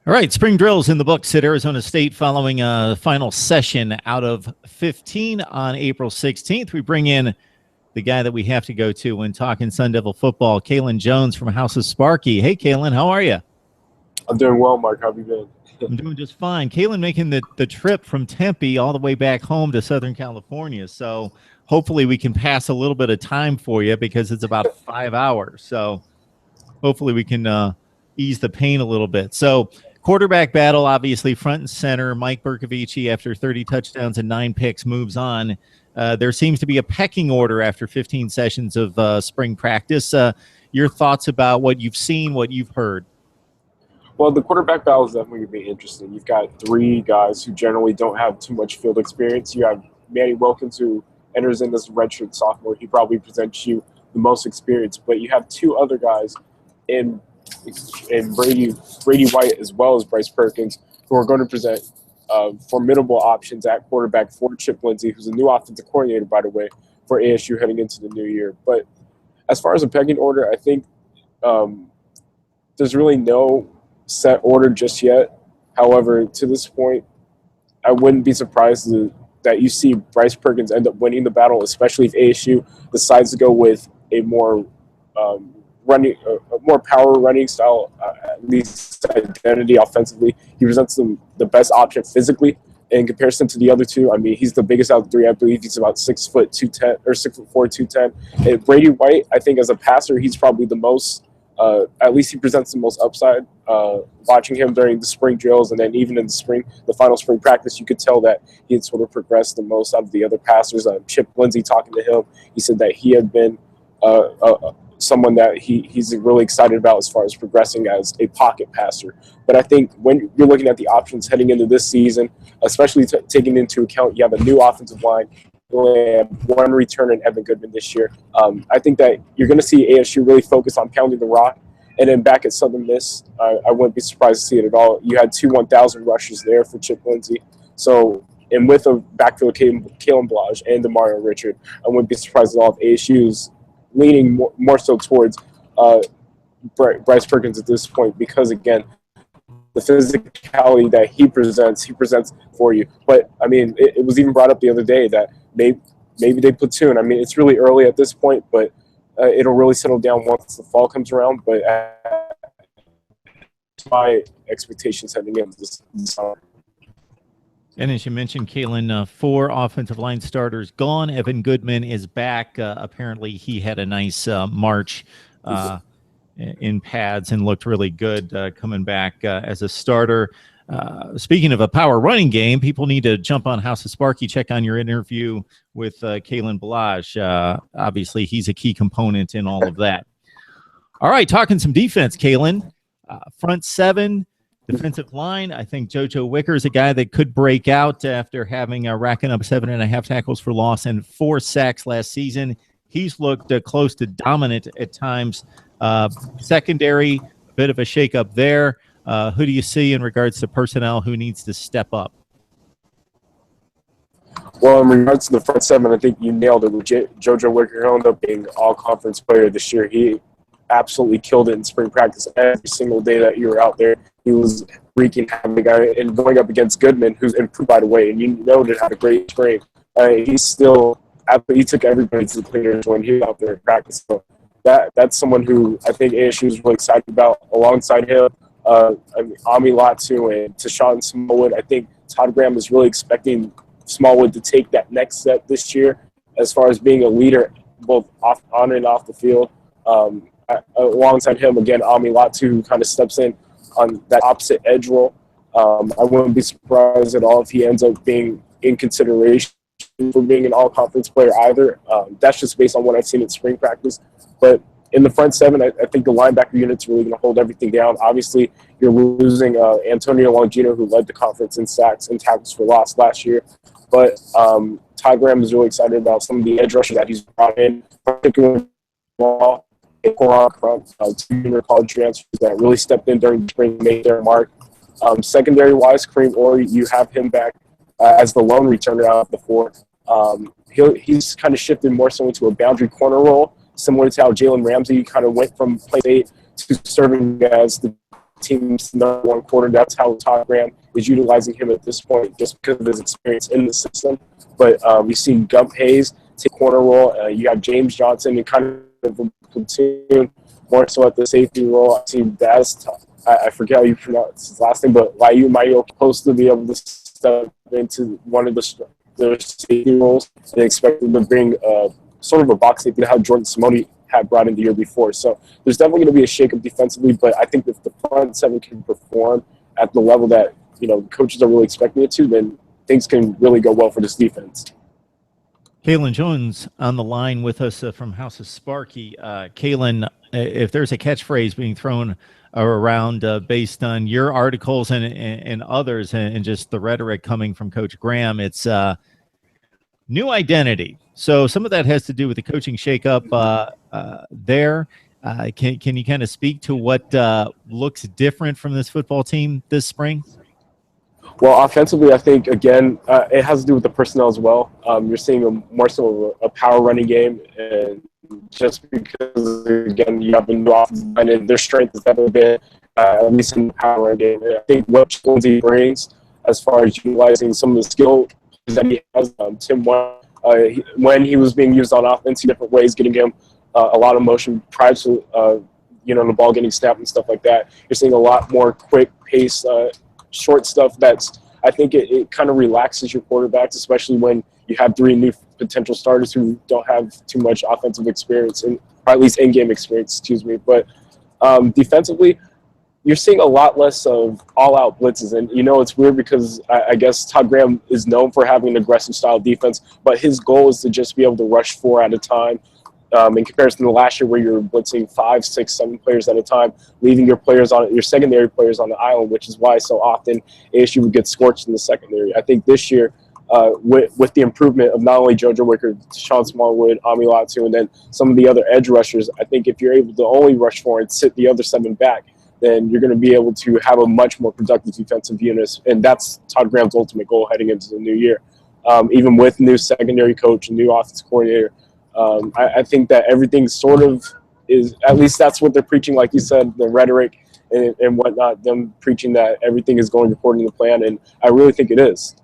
All right, spring drills in the books at Arizona State following a final session out of 15 on April 16th. We bring in the guy that we have to go to when talking Sun Devil football, Kaelen Jones from House of Sparky. Hey, Kaelen, how are you? I'm doing well, Mark. How have you been? I'm doing just fine. Kaelen making the trip from Tempe all the way back home to Southern California. So hopefully we can pass a little bit of time for you because it's about 5 hours. So hopefully we can ease the pain a little bit. So quarterback battle, obviously front and center. Mike Bercovici, after 30 touchdowns and 9 picks, moves on. There seems to be a pecking order after 15 sessions of spring practice. Your thoughts about what you've seen, what you've heard? Well, the quarterback battle is definitely going to be interesting. You've got 3 guys who generally don't have too much field experience. You have Manny Wilkins, who enters in as a redshirt sophomore. He probably presents you the most experience. But you have 2 other guys in Brady White as well as Bryce Perkins, who are going to present formidable options at quarterback for Chip Lindsey, who's a new offensive coordinator, by the way, for ASU heading into the new year. But as far as a pecking order, I think there's really no set order just yet. However, to this point, I wouldn't be surprised that you see Bryce Perkins end up winning the battle, especially if ASU decides to go with a more more power running style, at least identity offensively. He presents the best option physically in comparison to the other 2. I mean, he's the biggest out of the 3. I believe he's about 6'2", 210 or 6'4", 210. And Brady White, I think as a passer, he's probably the most. At least he presents the most upside. Watching him during the spring drills and then even in the final spring practice, you could tell that he had sort of progressed the most out of the other passers. Chip Lindsey talking to him, he said that he had been someone that he's really excited about as far as progressing as a pocket passer. But I think when you're looking at the options heading into this season, especially taking into account you have a new offensive line, you only have 1 returner in Evan Goodman this year. I think that you're going to see ASU really focus on pounding the rock. And then back at Southern Miss, I wouldn't be surprised to see it at all. You had 2 1,000 rushes there for Chip Lindsey. So, and with a backfield Kaelen Blage and Demario Richard, I wouldn't be surprised at all if ASU's leaning more so towards Bryce Perkins at this point because, again, the physicality that he presents for you. But, I mean, it was even brought up the other day that maybe they platoon. I mean, it's really early at this point, but it'll really settle down once the fall comes around. But my expectations heading into this summer. And as you mentioned, Kaelen, 4 offensive line starters gone. Evan Goodman is back. Apparently, he had a nice march in pads and looked really good coming back as a starter. Speaking of a power running game, people need to jump on House of Sparky, check on your interview with Kaelen Blage. Obviously, he's a key component in all of that. All right, talking some defense, Kaelen. Front 7. Defensive line, I think JoJo Wicker is a guy that could break out after having racking up 7.5 tackles for loss and 4 sacks last season. He's looked close to dominant at times. Secondary, a bit of a shakeup there. Who do you see in regards to personnel who needs to step up? Well, in regards to the front 7, I think you nailed it with JoJo Wicker. He'll end up being all-conference player this year. He absolutely killed it in spring practice. Every single day that you were out there, he was wreaking havoc. And going up against Goodman, who's improved, by the way, and you know that had a great spring. He took everybody to the cleaners when he was out there in practice. So that's someone who I think ASU is really excited about. Alongside him, Ami Latu and Tashawn Smallwood. I think Todd Graham is really expecting Smallwood to take that next step this year as far as being a leader both on and off the field. Alongside him, again, Ami Latu, who kind of steps in on that opposite edge role. I wouldn't be surprised at all if he ends up being in consideration for being an all-conference player either. That's just based on what I've seen in spring practice. But in the front 7, I think the linebacker unit's really going to hold everything down. Obviously, you're losing Antonio Longino, who led the conference in sacks and tackles for loss last year. But Todd Graham is really excited about some of the edge rushers that he's brought in, particularly two college transfers that really stepped in during the spring and made their mark. Secondary-wise, Kareem Orey, you have him back as the lone returner out of the 4. He's kind of shifted more so into a boundary corner role, similar to how Jalen Ramsey kind of went from play 8 to serving as the team's #1 corner. That's how Todd Graham is utilizing him at this point, just because of his experience in the system. But we've seen Gump Hayes take corner role. You have James Johnson in kind of a platoon, more so at the safety role. I've seen Daz, I forget how you pronounce his last name, but Liu Mayo supposed to be able to step into one of the safety roles. They expected to bring sort of a box safety to how Jordan Simone had brought in the year before. So there's definitely going to be a shakeup defensively, but I think if the front seven can perform at the level that coaches are really expecting it to, then things can really go well for this defense. Kaelen Jones on the line with us from House of Sparky. Kaelen, if there's a catchphrase being thrown around based on your articles and others and just the rhetoric coming from Coach Graham, it's new identity. So some of that has to do with the coaching shakeup there. Can you kind of speak to what looks different from this football team this spring? Well, offensively, I think, again, it has to do with the personnel as well. You're seeing more so a power running game, and just because, again, you have a new offensive line, and their strength has never been, at least in the power running game. And I think what Lindsay brings as far as utilizing some of the skill that he has, Tim, when he was being used on offense in different ways, getting him a lot of motion prior to, the ball getting snapped and stuff like that. You're seeing a lot more quick pace, short stuff I think it kind of relaxes your quarterbacks, especially when you have 3 new potential starters who don't have too much offensive experience, or at least in-game experience, excuse me. But defensively, you're seeing a lot less of all-out blitzes. And, it's weird because I guess Todd Graham is known for having an aggressive style defense, but his goal is to just be able to rush 4 at a time. In comparison to last year where you're blitzing 5, 6, 7 players at a time, leaving your secondary players on the island, which is why so often ASU would get scorched in the secondary. I think this year, with the improvement of not only JoJo Wicker, Sean Smallwood, Ami Latu, and then some of the other edge rushers, I think if you're able to only rush 4 and sit the other 7 back, then you're going to be able to have a much more productive defensive unit. And that's Todd Graham's ultimate goal heading into the new year. Even with new secondary coach and new offensive coordinator, I think that everything sort of is, at least that's what they're preaching, like you said, the rhetoric and whatnot, them preaching that everything is going according to plan, and I really think it is.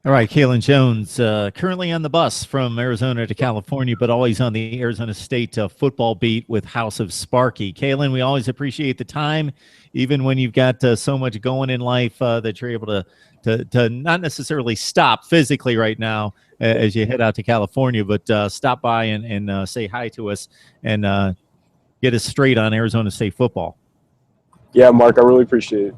All right, Kaelen Jones, currently on the bus from Arizona to California, but always on the Arizona State football beat with House of Sparky. Kaelen, we always appreciate the time, even when you've got so much going in life that you're able to not necessarily stop physically right now as you head out to California, but stop by and say hi to us and get us straight on Arizona State football. Yeah, Mark, I really appreciate it.